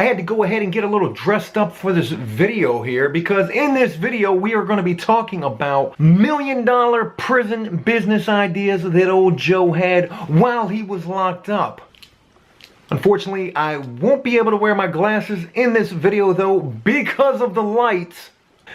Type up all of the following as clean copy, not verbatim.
had to go ahead and get a little dressed up for this video here, because in this video we are going to be talking about $1 million prison business ideas that old Joe had while he was locked up. Unfortunately, I won't be able to wear my glasses in this video though because of the lights.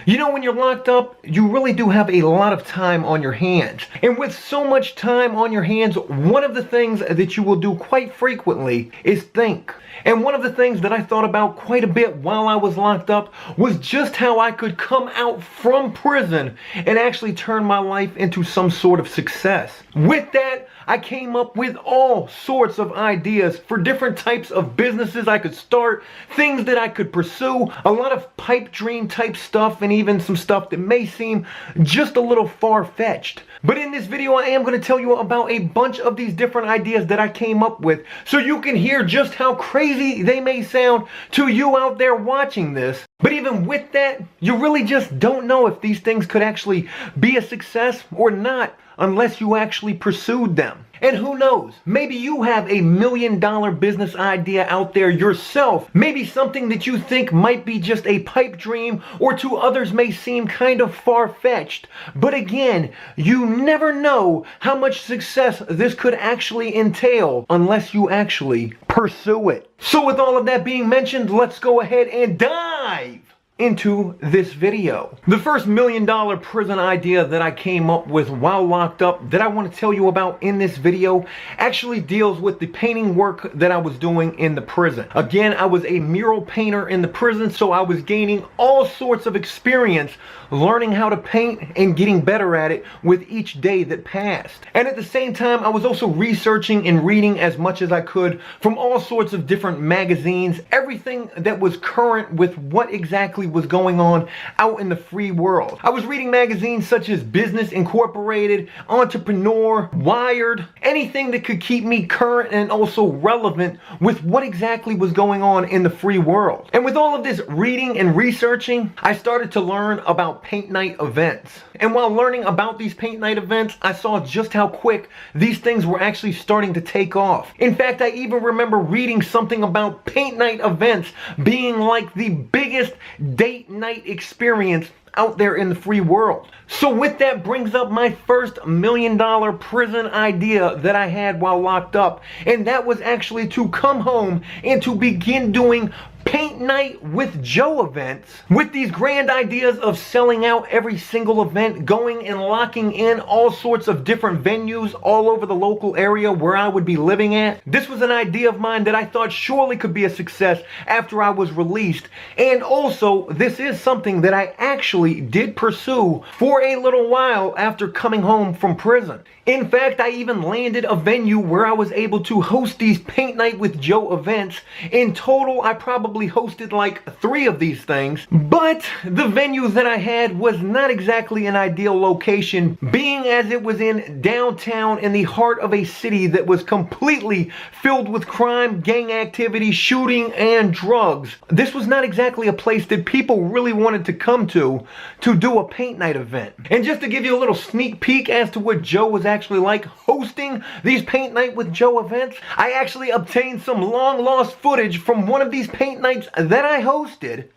You know, when you're locked up, you really do have a lot of time on your hands. And with so much time on your hands, one of the things that you will do quite frequently is think. And one of the things that I thought about quite a bit while I was locked up was just how I could come out from prison and actually turn my life into some sort of success. With that, I came up with all sorts of ideas for different types of businesses I could start, things that I could pursue, a lot of pipe dream type stuff, and even some stuff that may seem just a little far-fetched. But in this video, I am going to tell you about a bunch of these different ideas that I came up with, so you can hear just how crazy they may sound to you out there watching this. But even with that, you really just don't know if these things could actually be a success or not unless you actually pursued them. And who knows, maybe you have a $1 million business idea out there yourself. Maybe something that you think might be just a pipe dream, or to others may seem kind of far-fetched. But again, you never know how much success this could actually entail unless you actually pursue it. So with all of that being mentioned, let's go ahead and dive into this video. The first $1 million prison idea that I came up with while locked up that I want to tell you about in this video actually deals with the painting work that I was doing in the prison. Again, I was a mural painter in the prison, so I was gaining all sorts of experience learning how to paint and getting better at it with each day that passed. And at the same time, I was also researching and reading as much as I could from all sorts of different magazines, everything that was current with what exactly was going on out in the free world. I was reading magazines such as Business Incorporated, Entrepreneur, Wired, anything that could keep me current and also relevant with what exactly was going on in the free world. And with all of this reading and researching, I started to learn about paint night events. And while learning about these paint night events, I saw just how quick these things were actually starting to take off. In fact, I even remember reading something about paint night events being like the biggest date night experience out there in the free world. So with that brings up my first $1 million prison idea that I had while locked up, and that was actually to come home and to begin doing paint night with Joe events, with these grand ideas of selling out every single event, going and locking in all sorts of different venues all over the local area where I would be living at. This was an idea of mine that I thought surely could be a success after I was released, and also this is something that I actually did pursue for a little while after coming home from prison. In fact, I even landed a venue where I was able to host these paint night with Joe events. In total, I probably hosted like 3 of these things, but the venue that I had was not exactly an ideal location, being as it was in downtown in the heart of a city that was completely filled with crime, gang activity, shooting, and drugs. This was not exactly a place that people really wanted to come to do a paint night event. And just to give you a little sneak peek as to what Joe was actually like hosting these paint night with Joe events, I actually obtained some long lost footage from one of these paint nights that I hosted.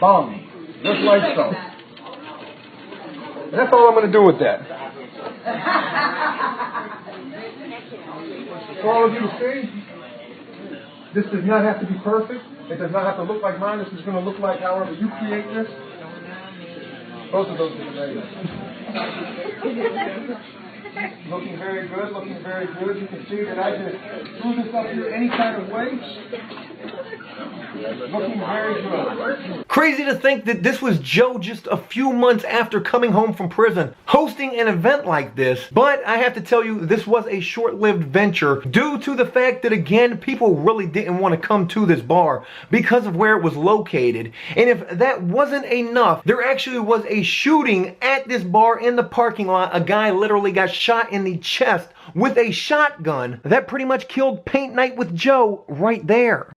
Boom. Just like so. And that's all I'm going to do with that. For all of you to see, this does not have to be perfect. It does not have to look like mine. This is going to look like however you create this. Both of those are great. Looking very good, looking very good. You can see that I just threw this up here any kind of way. Looking very good. Crazy to think that this was Joe just a few months after coming home from prison, hosting an event like this. But I have to tell you, this was a short-lived venture due to the fact that, again, people really didn't want to come to this bar because of where it was located. And if that wasn't enough, there actually was a shooting at this bar in the parking lot. A guy literally got shot in the chest with a shotgun that pretty much killed Paint Night with Joe right there.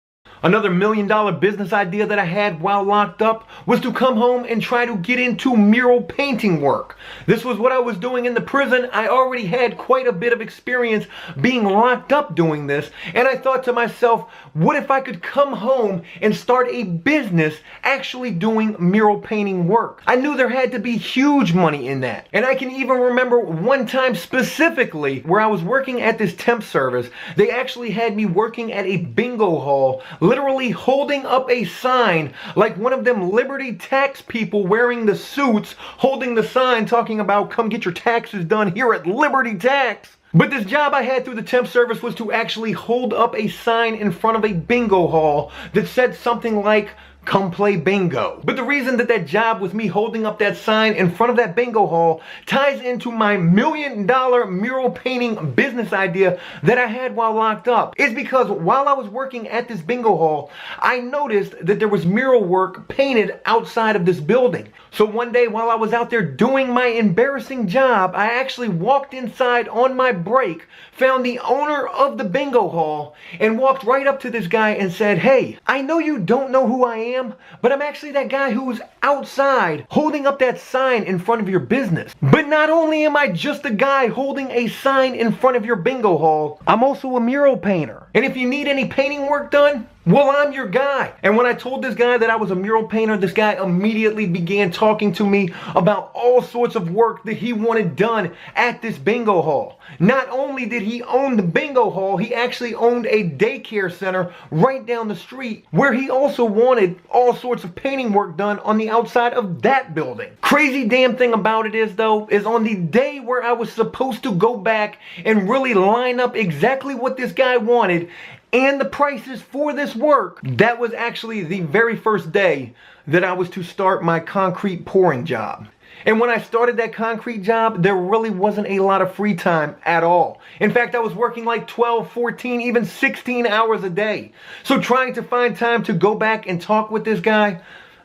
Another $1 million business idea that I had while locked up was to come home and try to get into mural painting work. This was what I was doing in the prison. I already had quite a bit of experience being locked up doing this, and I thought to myself, what if I could come home and start a business actually doing mural painting work? I knew there had to be huge money in that. And I can even remember one time specifically where I was working at this temp service. They actually had me working at a bingo hall, literally holding up a sign like one of them Liberty tax people wearing the suits, holding the sign talking about come get your taxes done here at Liberty Tax. But this job I had through the temp service was to actually hold up a sign in front of a bingo hall that said something like, come play bingo. But the reason that that job was me holding up that sign in front of that bingo hall ties into my $1 million mural painting business idea that I had while locked up. Is because while I was working at this bingo hall, I noticed that there was mural work painted outside of this building. So one day while I was out there doing my embarrassing job, I actually walked inside on my break, found the owner of the bingo hall, and walked right up to this guy and said, hey, I know you don't know who I am, but I'm actually that guy who's outside holding up that sign in front of your business. But not only am I just a guy holding a sign in front of your bingo hall, I'm also a mural painter. And if you need any painting work done, well, I'm your guy. And when I told this guy that I was a mural painter, this guy immediately began talking to me about all sorts of work that he wanted done at this bingo hall. Not only did he own the bingo hall, he actually owned a daycare center right down the street where he also wanted all sorts of painting work done on the outside of that building. Crazy damn thing about it is though, is on the day where I was supposed to go back and really line up exactly what this guy wanted and the prices for this work, that was actually the very first day that I was to start my concrete pouring job. And when I started that concrete job, there really wasn't a lot of free time at all. In fact, I was working like 12, 14, even 16 hours a day. So trying to find time to go back and talk with this guy,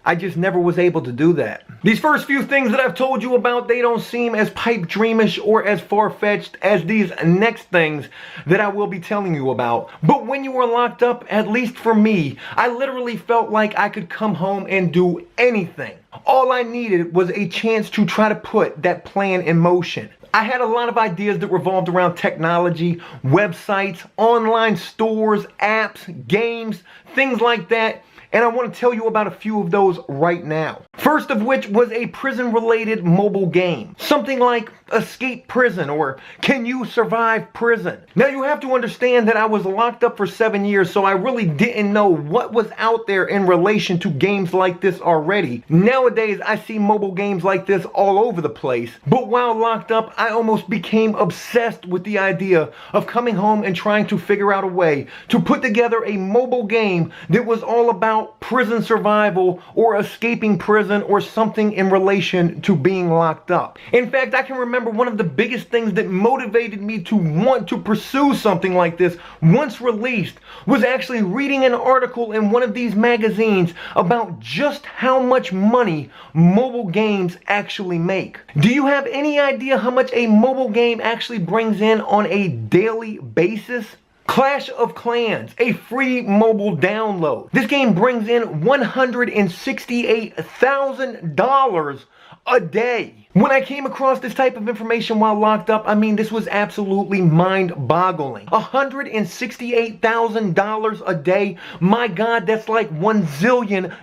I just never was able to do that. These first few things that I've told you about, they don't seem as pipe dreamish or as far-fetched as these next things that I will be telling you about. But when you were locked up, at least for me, I literally felt like I could come home and do anything. All I needed was a chance to try to put that plan in motion. I had a lot of ideas that revolved around technology, websites, online stores, apps, games, things like that. And I want to tell you about a few of those right now. First of which was a prison-related mobile game. Something like Escape Prison or Can You Survive Prison? Now you have to understand that I was locked up for 7 years, so I really didn't know what was out there in relation to games like this already. Nowadays, I see mobile games like this all over the place. But while locked up, I almost became obsessed with the idea of coming home and trying to figure out a way to put together a mobile game that was all about prison survival or escaping prison or something in relation to being locked up. In fact, I can remember one of the biggest things that motivated me to want to pursue something like this once released was actually reading an article in one of these magazines about just how much money mobile games actually make. Do you have any idea how much a mobile game actually brings in on a daily basis? Clash of Clans, a free mobile download. This game brings in $168,000 a day. When I came across this type of information while locked up, I mean, this was absolutely mind-boggling. $168,000 a day. My God, that's like $1 zillion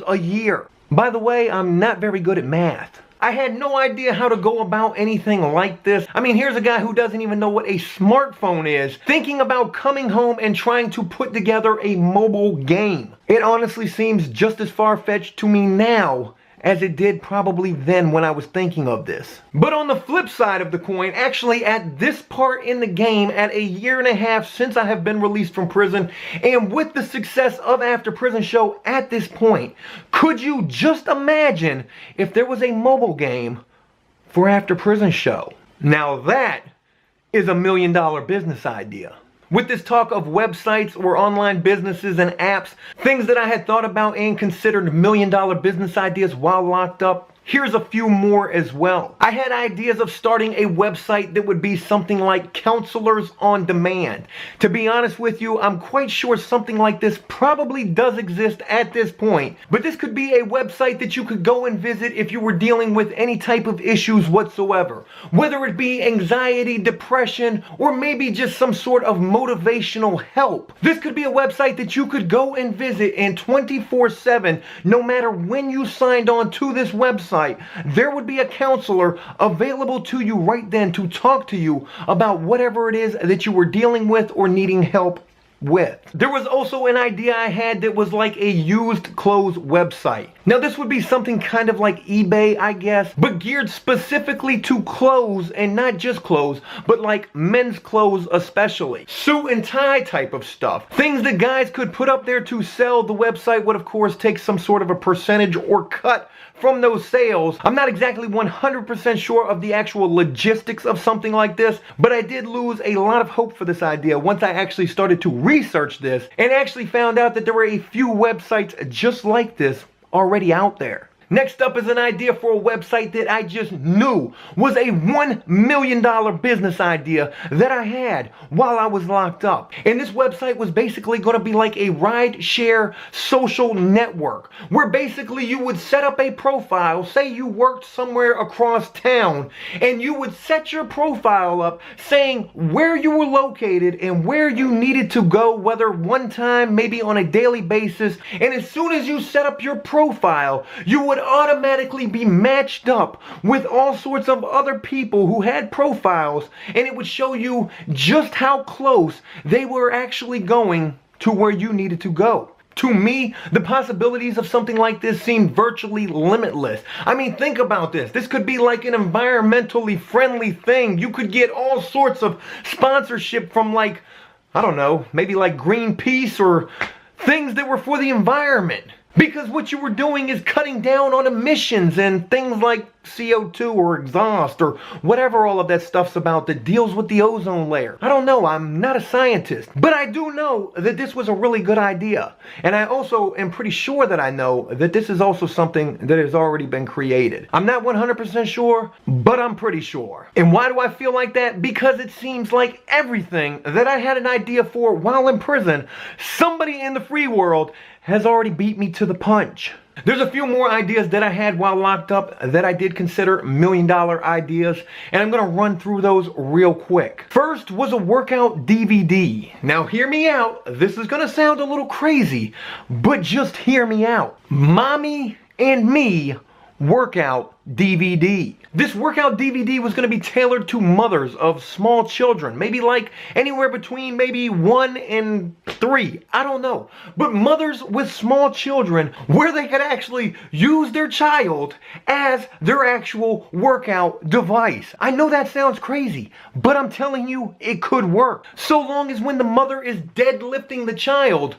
a year. By the way, I'm not very good at math. I had no idea how to go about anything like this. I mean, here's a guy who doesn't even know what a smartphone is, thinking about coming home and trying to put together a mobile game. It honestly seems just as far-fetched to me now as it did probably then when I was thinking of this. But on the flip side of the coin, actually at this part in the game, at a year and a half since I have been released from prison, and with the success of After Prison Show at this point, could you just imagine if there was a mobile game for After Prison Show? Now that is $1 million business idea. With this talk of websites or online businesses and apps, things that I had thought about and considered $1 million business ideas while locked up, here's a few more as well. I had ideas of starting a website that would be something like Counselors on Demand. To be honest with you, I'm quite sure something like this probably does exist at this point, but this could be a website that you could go and visit if you were dealing with any type of issues whatsoever, whether it be anxiety, depression, or maybe just some sort of motivational help. This could be a website that you could go and visit, and 24/7, no matter when you signed on to this website, there would be a counselor available to you right then to talk to you about whatever it is that you were dealing with or needing help with. There was also an idea I had that was like a used clothes website. Now this would be something kind of like eBay, I guess, but geared specifically to clothes, and not just clothes, but like men's clothes especially. Suit and tie type of stuff. Things that guys could put up there to sell. The website would of course take some sort of a percentage or cut from those sales. I'm not exactly 100% sure of the actual logistics of something like this, but I did lose a lot of hope for this idea once I actually started to research this and actually found out that there were a few websites just like this already out there. Next up is an idea for a website that I just knew was a $1 million business idea that I had while I was locked up. And this website was basically going to be like a rideshare social network, where basically you would set up a profile. Say you worked somewhere across town, and you would set your profile up saying where you were located and where you needed to go, whether one time, maybe on a daily basis. And as soon as you set up your profile, you would automatically be matched up with all sorts of other people who had profiles, and it would show you just how close they were actually going to where you needed to go. To me, the possibilities of something like this seem virtually limitless. I mean, think about this. This could be like an environmentally friendly thing. You could get all sorts of sponsorship from, like, I don't know, maybe like Greenpeace or things that were for the environment. Because what you were doing is cutting down on emissions and things like CO2 or exhaust or whatever all of that stuff's about that deals with the ozone layer. I don't know, I'm not a scientist, but I do know that this was a really good idea. And I also am pretty sure that I know that this is also something that has already been created. I'm not 100% sure, but I'm pretty sure. And why do I feel like that? Because it seems like everything that I had an idea for while in prison, somebody in the free world has already beat me to the punch. There's a few more ideas that I had while locked up that I did consider $1 million ideas, and I'm gonna run through those real quick. First was a workout DVD. Now hear me out, this is gonna sound a little crazy, but just hear me out. Mommy and Me workout DVD. This workout DVD was going to be tailored to mothers of small children, maybe like anywhere between maybe 1 and 3, I don't know, but mothers with small children, where they could actually use their child as their actual workout device. I know that sounds crazy, but I'm telling you, it could work. So long as when the mother is deadlifting the child,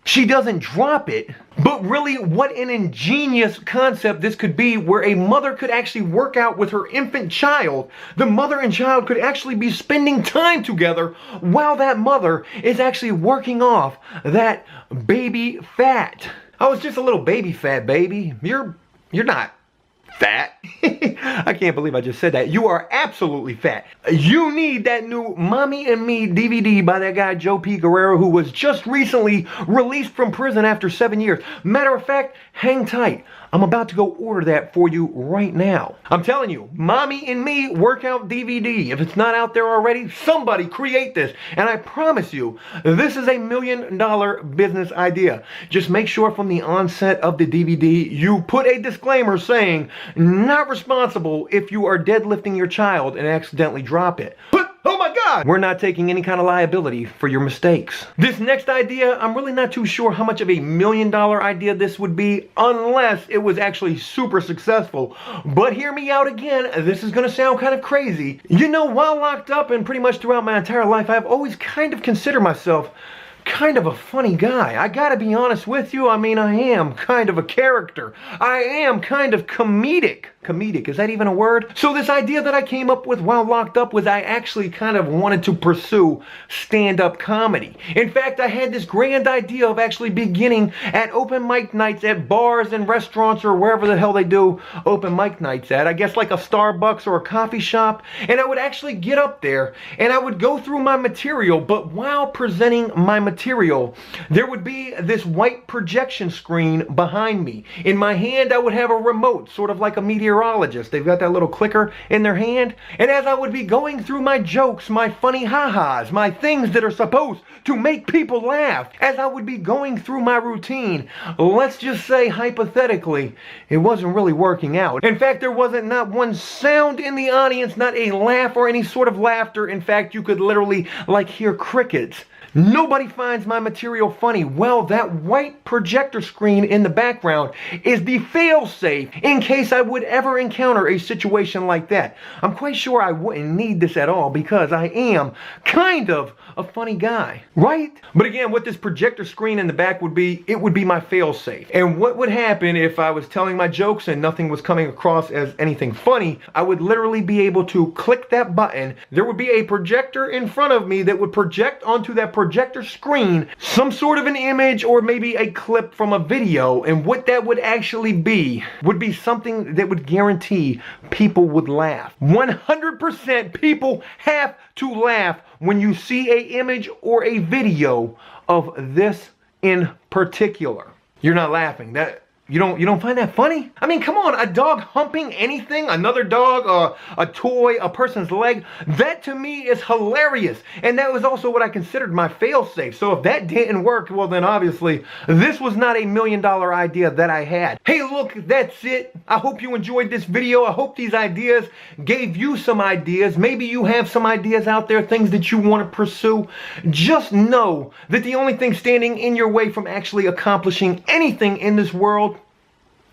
she doesn't drop it. But really, what an ingenious concept this could be, where a mother could actually work out with her infant child. The mother and child could actually be spending time together while that mother is actually working off that baby fat. I was just a little baby fat, baby. You're not fat. I can't believe I just said that. You are absolutely fat. You need that new Mommy and Me DVD by that guy Joe Guerrero, who was just recently released from prison after 7 years. Matter of fact, hang tight. I'm about to go order that for you right now. I'm telling you, Mommy and Me workout DVD. If it's not out there already, somebody create this. And I promise you, this is $1 million business idea. Just make sure from the onset of the DVD, you put a disclaimer saying, not responsible if you are deadlifting your child and accidentally drop it. But, oh my God, we're not taking any kind of liability for your mistakes. This next idea, I'm really not too sure how much of $1 million idea this would be unless it was actually super successful. But hear me out again, this is gonna sound kind of crazy. You know, while locked up and pretty much throughout my entire life, I've always kind of considered myself kind of a funny guy. I gotta be honest with you. I mean, I am kind of a character. I am kind of comedic. Comedic, is that even a word? So this idea that I came up with while locked up was I actually kind of wanted to pursue stand-up comedy. In fact, I had this grand idea of actually beginning at open mic nights at bars and restaurants or wherever the hell they do open mic nights at. I guess like a Starbucks or a coffee shop. And I would actually get up there and I would go through my material, but while presenting my material, there would be this white projection screen behind me. In my hand, I would have a remote, sort of like a meteorologist. They've got that little clicker in their hand. And as I would be going through my jokes, my funny ha-has, my things that are supposed to make people laugh, as I would be going through my routine, let's just say hypothetically, it wasn't really working out. In fact, there wasn't not one sound in the audience, not a laugh or any sort of laughter. In fact, you could literally like hear crickets. Nobody finds my material funny. Well, that white projector screen in the background is the fail-safe in case I would ever encounter a situation like that. I'm quite sure I wouldn't need this at all because I am kind of a funny guy, right? But again, what this projector screen in the back would be, it would be my fail-safe. And what would happen if I was telling my jokes and nothing was coming across as anything funny, I would literally be able to click that button. There would be a projector in front of me that would project onto that projector screen some sort of an image or maybe a clip from a video, and what that would actually be would be something that would guarantee people would laugh. 100% people have to laugh when you see an image or a video of this in particular. You're not laughing. You don't find that funny? I mean, come on, a dog humping anything, another dog, a toy, a person's leg, that to me is hilarious. And that was also what I considered my fail-safe. So if that didn't work, well then obviously this was not a $1 million idea that I had. Hey, look, that's it. I hope you enjoyed this video. I hope these ideas gave you some ideas. Maybe you have some ideas out there, things that you want to pursue. Just know that the only thing standing in your way from actually accomplishing anything in this world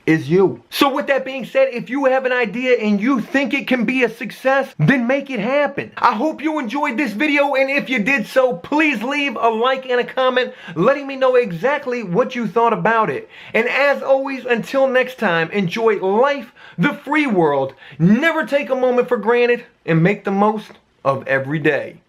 is you. So with that being said, if you have an idea and you think it can be a success, then make it happen. I hope you enjoyed this video, and if you did so, please leave a like and a comment letting me know exactly what you thought about it. And as always, until next time, enjoy life, the free world, never take a moment for granted, and make the most of every day.